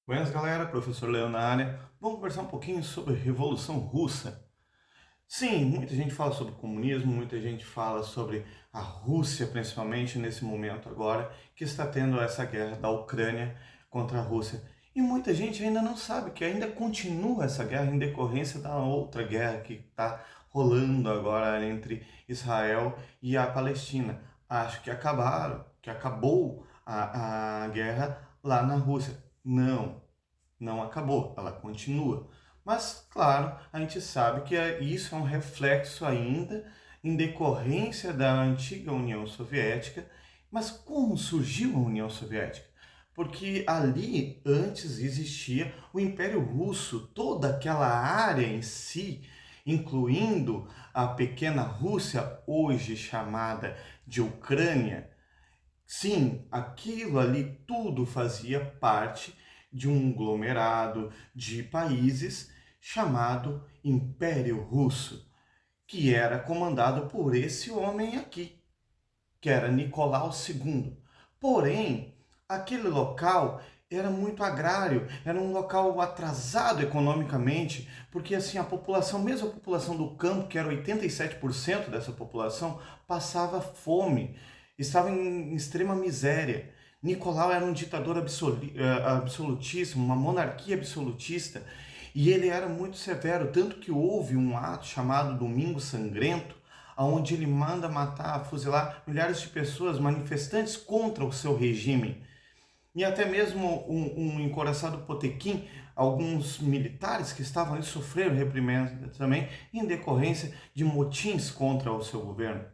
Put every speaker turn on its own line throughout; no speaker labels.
Buenas, galera, professor Leão na área. Vamos conversar um pouquinho sobre a Revolução Russa. Sim, muita gente fala sobre comunismo, muita gente fala sobre a Rússia, principalmente nesse momento agora, que está tendo essa guerra da Ucrânia contra a Rússia. E muita gente ainda não sabe que ainda continua essa guerra em decorrência da outra guerra que está rolando agora entre Israel e a Palestina. Acho que acabou a guerra lá na Rússia. Não acabou, ela continua. Mas, claro, a gente sabe que isso é um reflexo ainda em decorrência da antiga União Soviética. Mas como surgiu a União Soviética? Porque ali antes existia o Império Russo, toda aquela área em si, incluindo a pequena Rússia, hoje chamada de Ucrânia. Sim, aquilo ali tudo fazia parte de um aglomerado de países chamado Império Russo, que era comandado por esse homem aqui, que era Nicolau II. Porém, aquele local era muito agrário, era um local atrasado economicamente, porque assim a população, mesmo a população do campo, que era 87% dessa população, passava fome, estava em extrema miséria. Nicolau era um ditador absolutíssimo, uma monarquia absolutista, e ele era muito severo, tanto que houve um ato chamado Domingo Sangrento, onde ele manda matar, fuzilar milhares de pessoas, manifestantes contra o seu regime. E até mesmo um encoraçado Potemkin, alguns militares que estavam ali sofreram reprimenda também em decorrência de motins contra o seu governo.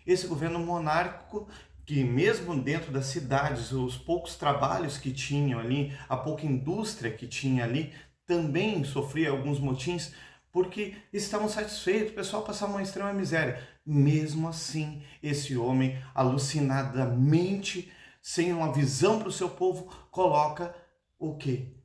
Esse governo monárquico, que mesmo dentro das cidades, os poucos trabalhos que tinham ali, a pouca indústria que tinha ali, também sofria alguns motins, porque estavam satisfeitos, o pessoal passava uma extrema miséria. Mesmo assim, esse homem, alucinadamente, sem uma visão para o seu povo, coloca o quê?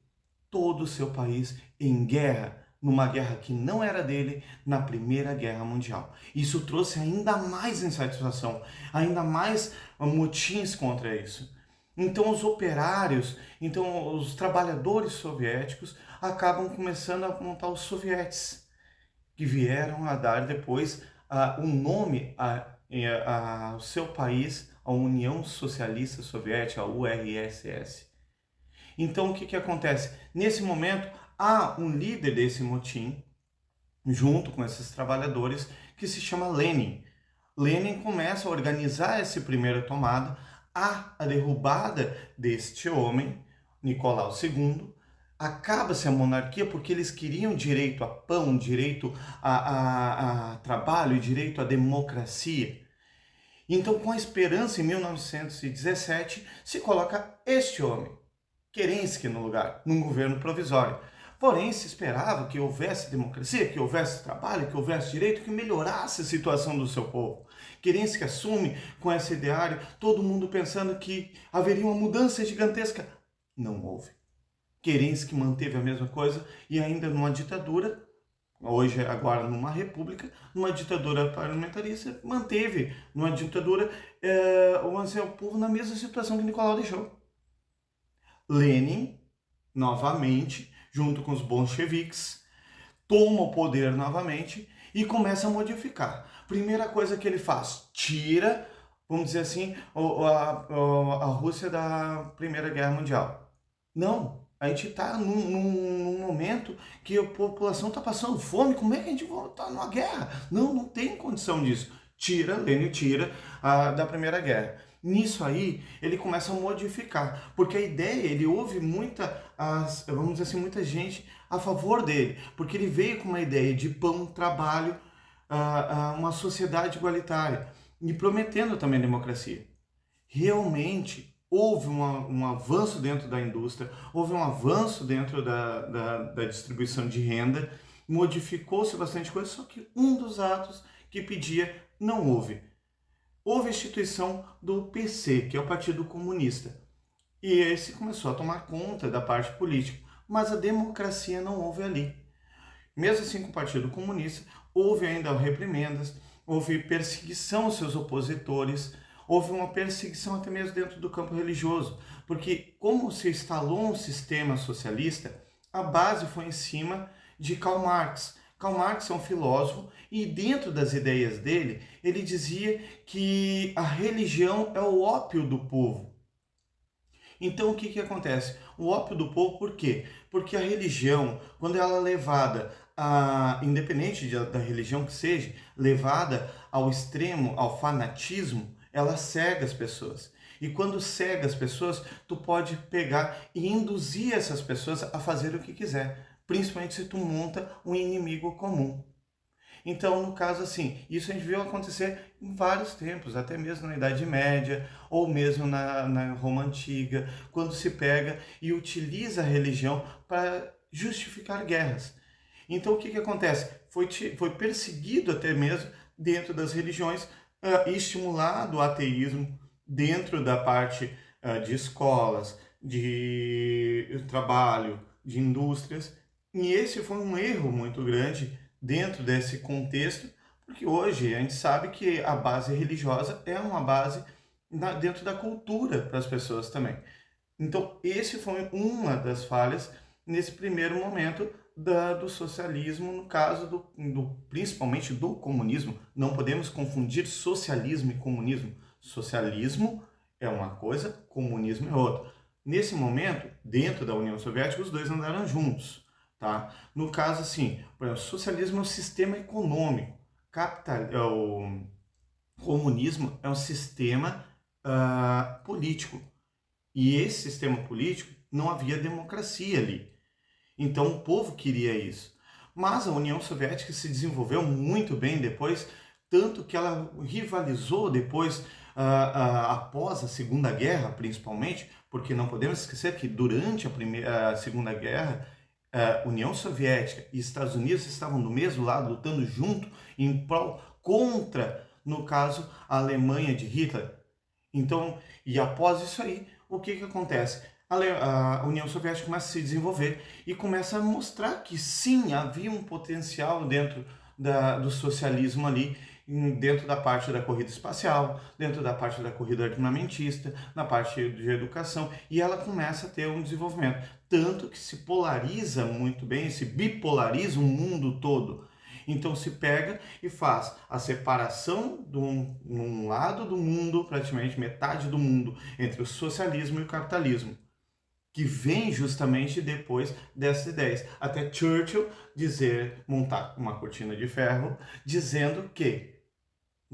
Todo o seu país em guerra, numa guerra que não era dele, na Primeira Guerra Mundial. Isso trouxe ainda mais insatisfação, ainda mais motins contra isso. Então os operários, então os trabalhadores soviéticos acabam começando a montar os sovietes, que vieram a dar depois o nome ao seu país, a União Socialista Soviética, a URSS. Então o que acontece? Nesse momento há um líder desse motim, junto com esses trabalhadores, que se chama Lenin. Lenin começa a organizar essa primeira tomada, a derrubada deste homem, Nicolau II, acaba-se a monarquia porque eles queriam direito a pão, direito a trabalho, direito à democracia. Então, com a esperança, em 1917, se coloca este homem, Kerensky, no lugar, num governo provisório. Porém, se esperava que houvesse democracia, que houvesse trabalho, que houvesse direito, que melhorasse a situação do seu povo. Kerensky assume com esse ideário, todo mundo pensando que haveria uma mudança gigantesca. Não houve. Kerensky manteve a mesma coisa e ainda numa ditadura, hoje agora numa república, numa ditadura parlamentarista, manteve numa ditadura o povo na mesma situação que Nicolau deixou. Lenin, novamente, junto com os bolcheviques, toma o poder novamente e começa a modificar. Primeira coisa que ele faz, tira, vamos dizer assim, a Rússia da Primeira Guerra Mundial. Não, a gente está num momento que a população está passando fome, como é que a gente volta numa guerra? Não tem condição disso. Lenin tira da Primeira Guerra. Nisso aí, ele começa a modificar, porque a ideia, ele ouve vamos dizer assim, muita gente a favor dele, porque ele veio com uma ideia de pão, trabalho, uma sociedade igualitária, e prometendo também democracia. Realmente, houve um avanço dentro da indústria, houve um avanço dentro da distribuição de renda, modificou-se bastante coisa, só que um dos atos que pedia não houve. Houve a instituição do PC, que é o Partido Comunista. E esse começou a tomar conta da parte política. Mas a democracia não houve ali. Mesmo assim, com o Partido Comunista, houve ainda reprimendas, houve perseguição aos seus opositores, houve uma perseguição até mesmo dentro do campo religioso, Porque como se instalou um sistema socialista, a base foi em cima de Karl Marx. Karl Marx é um filósofo e dentro das ideias dele, ele dizia que a religião é o ópio do povo. Então o que que acontece? O ópio do povo, por quê? Porque a religião, quando ela é levada independente da religião que seja, levada ao extremo, ao fanatismo, ela cega as pessoas. E quando cega as pessoas, tu pode pegar e induzir essas pessoas a fazer o que quiser, principalmente se tu monta um inimigo comum. Então, no caso assim, isso a gente viu acontecer em vários tempos, até mesmo na Idade Média, ou mesmo na Roma Antiga, quando se pega e utiliza a religião para justificar guerras. Então, o que que acontece? Foi perseguido até mesmo dentro das religiões, estimulado o ateísmo dentro da parte de escolas, de trabalho, de indústrias. E esse foi um erro muito grande dentro desse contexto, porque hoje a gente sabe que a base religiosa é uma base dentro da cultura para as pessoas também. Então, esse foi uma das falhas nesse primeiro momento do socialismo, no caso principalmente do comunismo. Não podemos confundir socialismo e comunismo. Socialismo é uma coisa, comunismo é outra. Nesse momento, dentro da União Soviética, os dois andaram juntos. Tá? No caso, assim, por exemplo, o socialismo é um sistema econômico, o comunismo é um sistema político. E esse sistema político não havia democracia ali. Então o povo queria isso. Mas a União Soviética se desenvolveu muito bem depois, tanto que ela rivalizou depois, após a Segunda Guerra, principalmente, porque não podemos esquecer que durante a Segunda Guerra, União Soviética e Estados Unidos estavam do mesmo lado, lutando junto em prol contra, no caso, a Alemanha de Hitler. Então, e após isso aí, o que que acontece? A União Soviética começa a se desenvolver e começa a mostrar que sim, havia um potencial dentro do socialismo ali, dentro da parte da corrida espacial, dentro da parte da corrida armamentista, na parte de educação, e ela começa a ter um desenvolvimento. Tanto que se polariza muito bem, se bipolariza o mundo todo. Então se pega e faz a separação de um lado do mundo, praticamente metade do mundo, entre o socialismo e o capitalismo, que vem justamente depois dessas ideias. Até Churchill montar uma cortina de ferro, dizendo que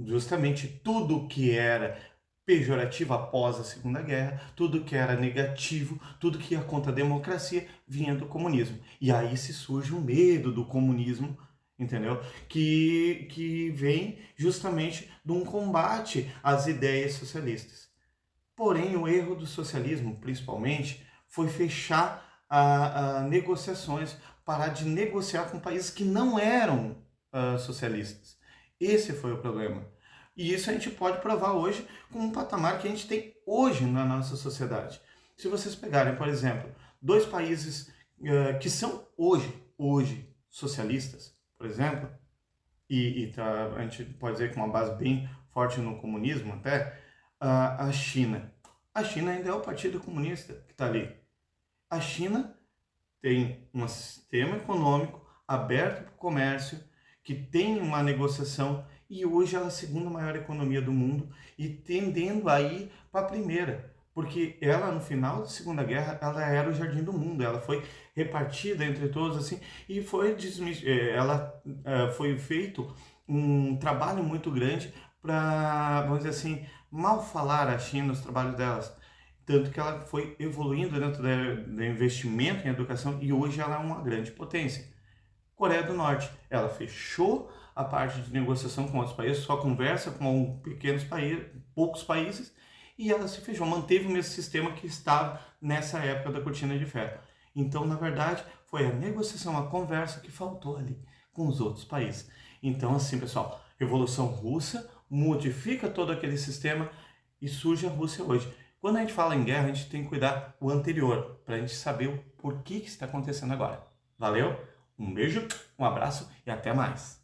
justamente tudo que era pejorativo após a Segunda Guerra, tudo que era negativo, tudo que ia contra a democracia, vinha do comunismo. E aí se surge o medo do comunismo, entendeu? Que vem justamente de um combate às ideias socialistas. Porém, o erro do socialismo, principalmente, foi fechar negociações, parar de negociar com países que não eram socialistas. Esse foi o problema. E isso a gente pode provar hoje com um patamar que a gente tem hoje na nossa sociedade. Se vocês pegarem, por exemplo, dois países que são hoje socialistas, por exemplo, a gente pode dizer que uma base bem forte no comunismo até, a China. A China ainda é o Partido Comunista que está ali. A China tem um sistema econômico aberto para o comércio, que tem uma negociação, e hoje ela é a segunda maior economia do mundo e tendendo a ir para a primeira, porque ela no final da Segunda Guerra ela era o jardim do mundo, ela foi repartida entre todos assim e foi feito um trabalho muito grande para, vamos dizer assim, mal falar a China nos trabalhos delas. Tanto que ela foi evoluindo dentro do investimento em educação e hoje ela é uma grande potência. Coreia do Norte, ela fechou a parte de negociação com outros países, só conversa com pequenos países, poucos países, e ela se fechou, manteve o mesmo sistema que estava nessa época da cortina de ferro. Então, na verdade, foi a negociação, a conversa que faltou ali com os outros países. Então, assim, pessoal, Revolução Russa modifica todo aquele sistema e surge a Rússia hoje. Quando a gente fala em guerra, a gente tem que cuidar o anterior, para a gente saber o porquê que está acontecendo agora. Valeu? Um beijo, um abraço e até mais!